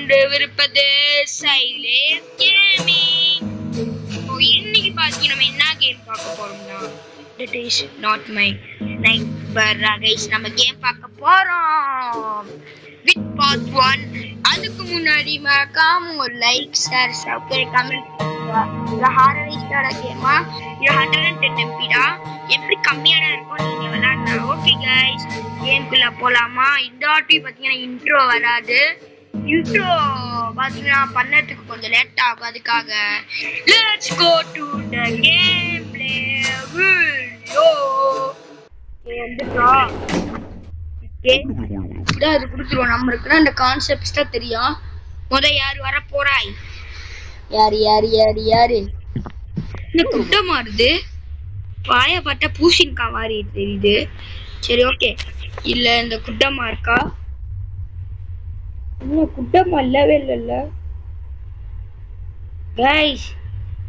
கொண்டிருப்பது சைலேஸ் கேமிங். இன்னைக்கு பாத்தீங்கன்னா நம்ம என்ன கேம் பார்க்க போறோம்னா it is not my neighbour guys. நம்ம கேம் பார்க்க போறோம் வித் பார்ட் 1. அதுக்கு முன்னாடி மறக்காம ஒரு லைக் ஷேர் சப்ஸ்கிரைப் கமெண்ட் பண்ணுங்க. இது ஹாரர் ஸ்டார் கேமா, இது 110 எம்பிடா. எப்படி கம்மியான இருக்கும் நீங்க விளையாடுனா. ஓகே கைஸ், கேம்குள்ள போலாமா? இந்த வாட்டி பாத்தீங்கன்னா இன்ட்ரோ வராது. இன்ட்ரோ பாத்தீங்கன்னா பண்ணதுக்கு கொஞ்சம் லேட் ஆகும். அதுக்காக let's go to the game play video. வந்துட்டோம். ஓகே, இதான் அது கொடுத்துருவோம். நம்ம இருக்குன்னா அந்த கான்செப்ட்ஸ் தான் தெரியும். யார் வர போறாய்? யாரு யாரு யாரு யாரு? இந்த குட்டை மாறுது. வாய பார்த்தா பூசின்கா மாதிரி தெரியுது. சரி ஓகே, இல்ல இந்த குட்டமா இருக்கா? இன்னும் குட்டமா இல்லவே இல்ல கைஸ்,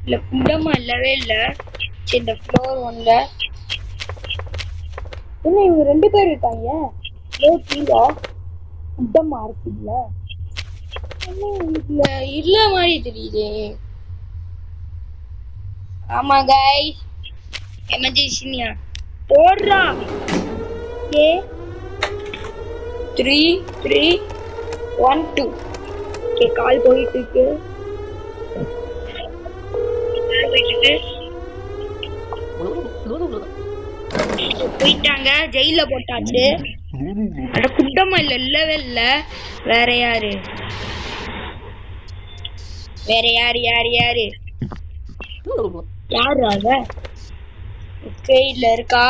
இல்ல குட்டமா இல்லவே இல்ல. சரி, இந்த ஃப்ளோர் 1ல என்ன இவங்க 2 பேர் இருக்காங்க. குட்டமா இருக்குல்ல, இல்ல இல்ல மாதிரி தெரியுது. ஆமா கைஸ், எமர்ஜென்சியா போடுறா. ஓகே 3 3 1 2. ஓகே, கால் போயிட்டு இருக்கு. போயிட்டாங்க, ஜெயில போட்டாச்சு. அந்த குட்டமா இல்லவே இல்ல. வேற யாரு யாரு யாரு யாரு அவ? ஓகே, இதுல இருக்கா.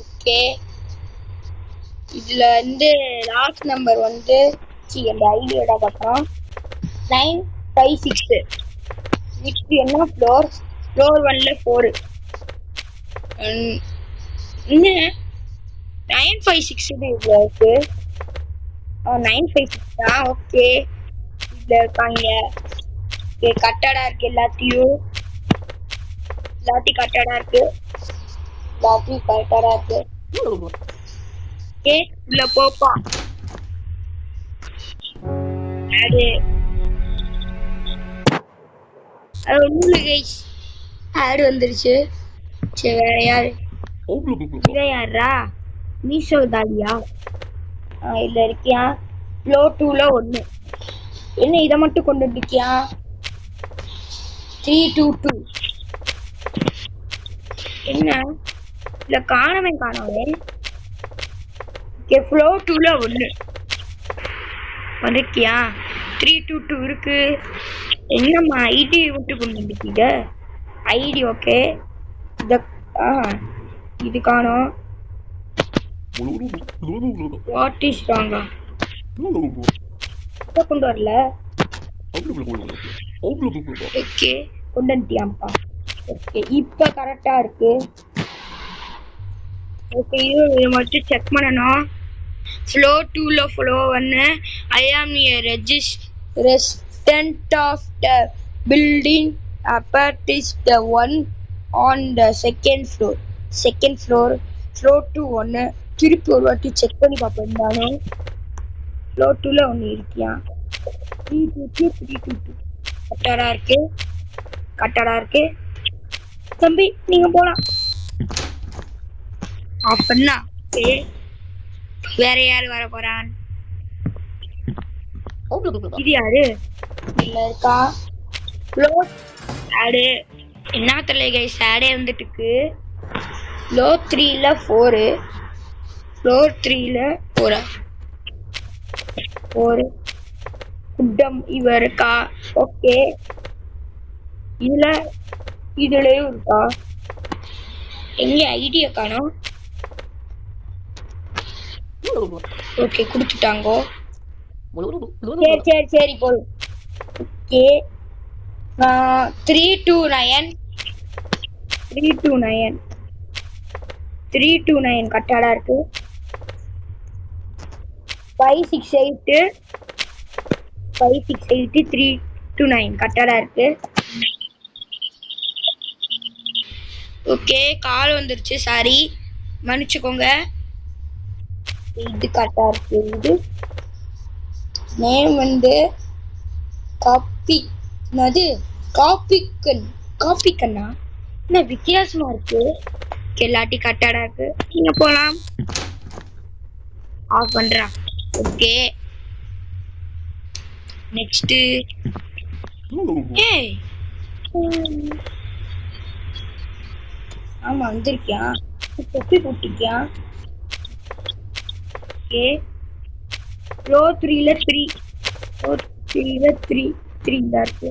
ஓகே, இதுல வந்து லாஸ்ட் நம்பர் வந்து அந்த ஐடியோட பக்கம் 956. நெக்ஸ்ட் என்ன ஃப்ளோர்? ஃப்ளோர் 1ல 4. என்ன 956 இதுல இருக்கு? 956 தான். ஓகே, இதுல இருக்காங்க. ஓகே, கட்டடா இருக்கு. எல்லாத்தையும் கட்டடா இருக்கு. கட்டடா இருக்கு. ஓகே, உள்ள போப்பா. அது ஒண்ணுல கைஸ், ஆடு வந்துருச்சு. சரி, வேற யாரு? இவ யாரா? மீசோ தாலியா? இல்ல இருக்கியா? ஃப்ளோ 2ல 1. என்ன இதை மட்டும் கொண்டு இருக்கியா? 322. என்ன இல்ல காணவே. ஓகே, ஃப்ளோ 2ல 1 வந்திருக்கியா? 322 இருக்கு. என்னம்மா ஐடி மட்டும் கொண்டு வந்துருக்கீங்க? ஐடி ஓகே, இது காணோம். வாட் இஸ் ராங்கா? கொண்டு வரல. ஓகே, கொண்டு வந்துட்டியாப்பா. ஓகே, இப்ப கரெக்டா இருக்கு. ஓகே, இது மட்டும் செக் பண்ணணும். Flow 2ல flow 1. ஐ ஆம் a resident of the building. Apart is the one on the second floor. Floor 2 1. திருப்பி ஒரு வாட்டி செக் பண்ணி பார்ப்போம். இருந்தாலும் ஃப்ளோ 2ல 1 இருக்கியா? 322 கட்டடா இருக்கு. தம்பி நீங்க போலாம். அப்படின்னா வேற யாரு வர போறான்? இது யாரு? இல்ல இருக்கா? ஆடு என்ன தெரியல கைஸ், ஆடே வந்துட்டு இருக்கு. ஃப்ளோ 3ல 4. ஃப்ளோர் 3ல 4 குட்டம் இவ இருக்கா? ஓகே, இதுலயும் இருக்கா? எங்க ஐடியா காணோம். ஓகே, குடுத்துட்டாங்க. சரி போதும். ஓகே, 329 கட்டாடா இருக்கு. 568 329 கட்டாடா இருக்கு. ஓகே, கால் வந்துருச்சு. சாரி, மன்னிச்சுக்கோங்க. இது கரெக்டா இருக்கு. நேம் வந்து காப்பி அது காப்பிக்கன் காப்பிக்கண்ணா என்ன வித்தியாசமா இருக்கு. எல்லாட்டி கட்டடா இருக்கு. நீங்க போலாம். ஆஃப் பண்றா. Okay next. ஏய் ஆமா வந்திருக்கியா? தொப்பி போட்டிருக்கியா? ஓகே ஃப்ளோ 3ல 3 ஃப்ளோ 3ல 3 தான் இருக்கு.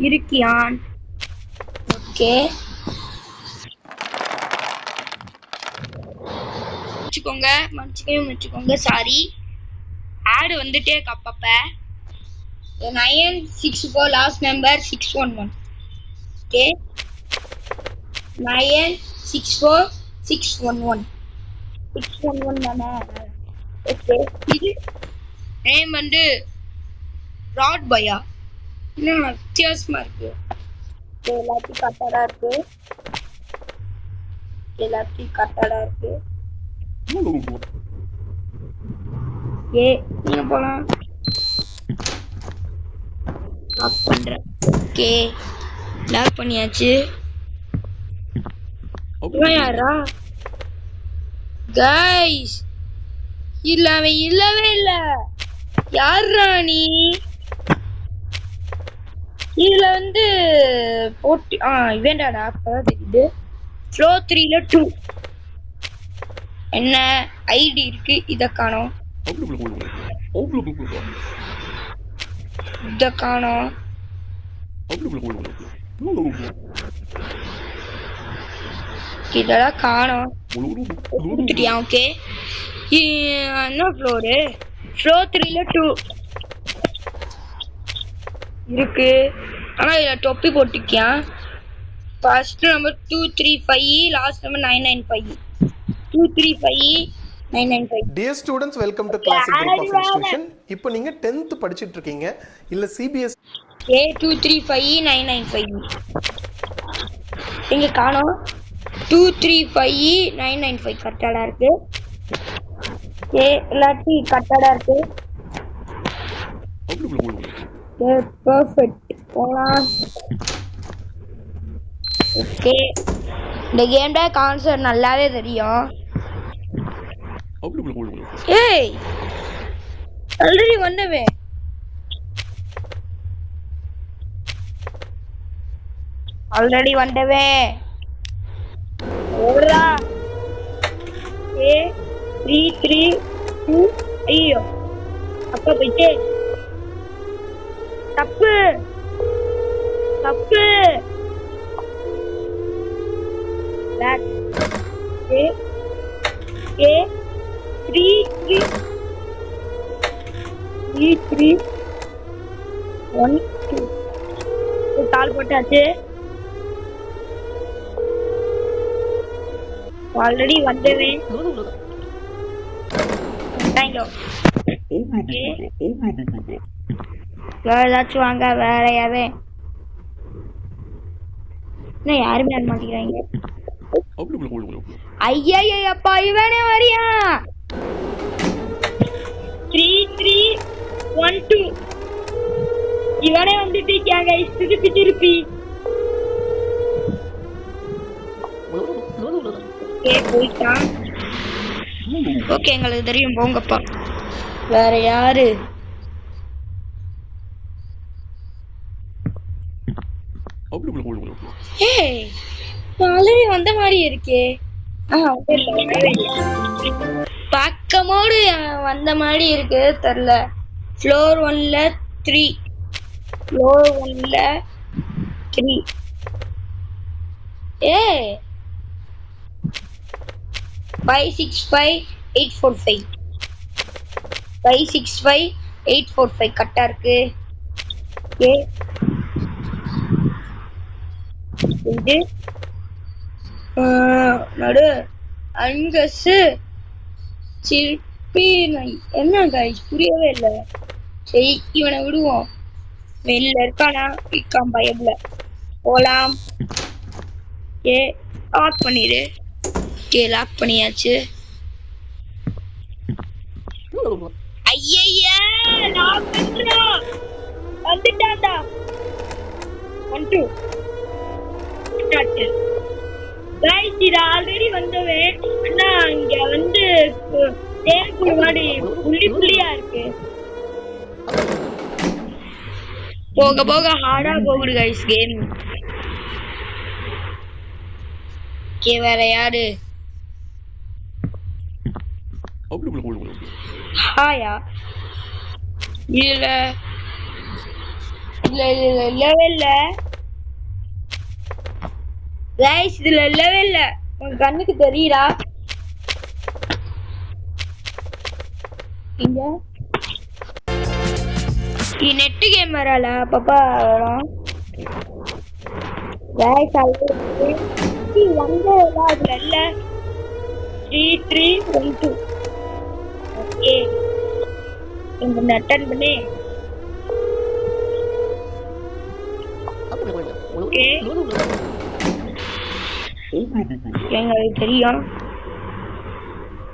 இருக்கியான்? ஓகே மன்னிச்சுக்கோங்க சாரி. ஆடு வந்துட்டே இருக்கு அப்பப்ப. 964 லாஸ்ட் நம்பர் 611. ஓகே 964 611 தானே? ஓகே இது நேம் வந்து ராட் பயா. என்ன வித்தியாசமா இருக்கு. எல்லாத்தையும் கட்டடா இருக்கு. ஏ நீங்க போலாம். லாக் பண்றேன். ஓகே லாக் பண்ணியாச்சு. யாரா கைஸ் இல்லவே இல்ல. யாரா நீ? இதுல வந்து போட்டு இவன்டாடா அப்பதான் தெரியுது. ஃப்ளோ 3ல 2 என்ன ஐடி இருக்கு. இத காணோம். இதெல்லாம் காணோம். கொடுத்துட்டியா? ஓகே என்ன ஃப்ளோரு? ஃப்ளோ 3ல 2 இருக்கு. ஆனா இதுல தொப்பி போட்டுக்கியா? First number 235 last number 995. 235 995. Dear students, welcome to Classic Group of Institution. இப்போ நீங்க 10th படிச்சிட்டு இருக்கீங்க இல்ல CBSE. A 235 995 இங்க காணோம். 235 995 கட்டடா இருக்கு. ஏ எல்லாத்தி கட்டடா இருக்கு. பெர்ஃபெக்ட் போலாம். ஓகே இந்த கேம்ல கான்செப்ட் நல்லாவே தெரியும். ஏய் ஆல்ரெடி வந்தவே. ஓடுறா. ஏ 3 3 2 ஐயோ அப்பா போயிட்டே. தப்பு பேக். ஏ 3 1 2 கால் போட்டாச்சு. ஆல்ரெடி வந்தவே. ஏதாச்சும் வாங்க வேறையாவே. இன்னும் யாருமே வர மாட்டேங்கிறாங்க. ஐயப்பா இவனே வரியா? 3 3 1 2 இவனே வந்துட்டு இருக்காங்க. திருப்பி போயிட்டான். ஓகே எங்களுக்கு தெரியும் போங்கப்பா. வேற யாரு? ஏய் ஆல்ரெடி வந்த மாதிரி இருக்கே. பக்கமோடு வந்த மாதிரி இருக்கு தெரியல. ஃப்ளோர் 1ல 3 ஏய் 565 845 565 845 கரெக்டா இருக்கு. ஏ இது நடு அங்கஸ் சிற்பி. என்ன கைஸ் புரியவே இல்லை. சரி இவனை விடுவோம். வெளில இருக்கானா இருக்கான் பயம்ல. போலாம். ஏ லாக் பண்ணிடு. ஓகே லாக் பண்ணியாச்சு. ஐயா லாக் வந்துட்டான்டா 1 2 கைஸ் இது ஆல்ரெடி வந்தவன் ஆனா இங்க வந்து தேர்க்குள்ள மாதிரி புள்ளியா இருக்கு போக போக ஹார்டா போகுது கைஸ் கேம் வேற யாரு ஹாயா இல்ல லெவல்ல கைஸ் இதுல லெவல்ல உங்க கண்ணுக்கு தெரியுதா இங்க நெட் கேமரால பாப்பா கைஸ் அது வந்து அதுல இல்ல 3312 ஓகே இந்த நட்டன் பண்ணி ஓகே எங்களுக்கு தெரியும்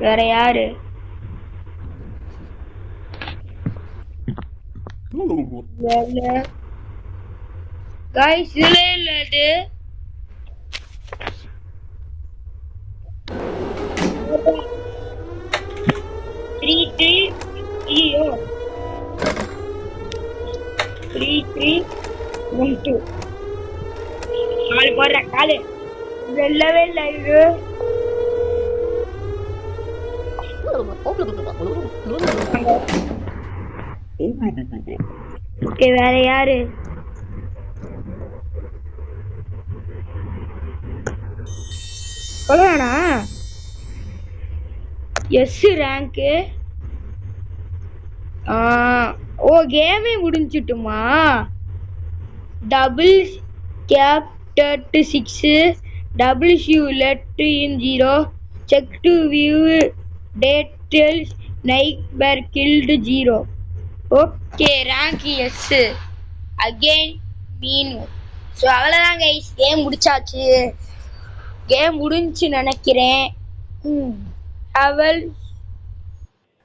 வேற யாரு கைஸ் இல்ல அது 3312 கால் போடுற காலு வெல்லவே இல்லை இது வேற யாரு சொல்லணா எஸ் ரேங்க் ஓ கேமே முடிஞ்சிட்டுமா double cap 36 WSU let in 0 check to view details neighbor killed 0 okay rank yes again மீனு ஸோ அவ்வளோதான் கைஸ் கேம் முடிச்சாச்சு கேம் முடிஞ்சு நினைக்கிறேன் அவள்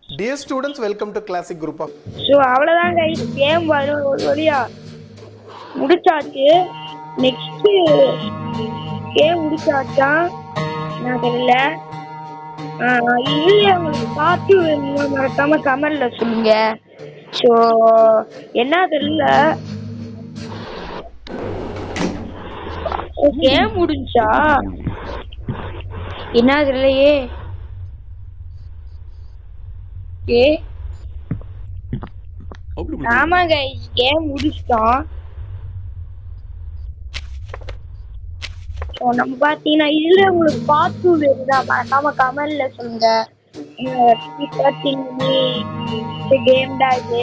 dear students welcome to classic group of so அவ்வளோதான் கைஸ் கேம் ஒரு வழியா முடிச்சாச்சு நெக்ஸ்ட் கேம் முடிச்சாச்சா நான் தெரியல இல்லை உங்களுக்கு பார்த்து மறக்காம கமெண்ட்ல சொல்லுங்க ஸோ என்ன தெரியல கேம் முடிஞ்சா என்ன தெரியலையே ஆமா கைஸ் கேம் முடிச்சிட்டோம் நம்ம பாத்தீங்கன்னா இதுல உங்களுக்கு பார்த்து வேணுதா மறக்காம கமெண்ட்ல சொல்லுங்க கேம் தான் இது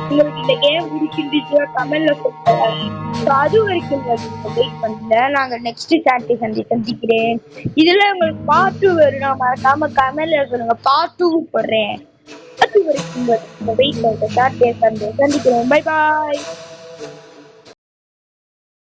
உங்களுக்கு இந்த கேம் பிடிச்சிருந்துச்சு கமெண்ட்ல சொல்லுங்க அது வரைக்கும் வெயிட் பண்ணல நாங்க நெக்ஸ்ட் சாட்டர்டே சந்திக்கிறேன் இதுல உங்களுக்கு பார்ட் 2 வேணும்னா மறக்காம கமெண்ட்ல சொல்லுங்க பார்ட் 2 போடுறேன் அது வரைக்கும் வெயிட் பண்ணுங்க சாட்டர்டே சந்திக்கிறேன் பை பாய்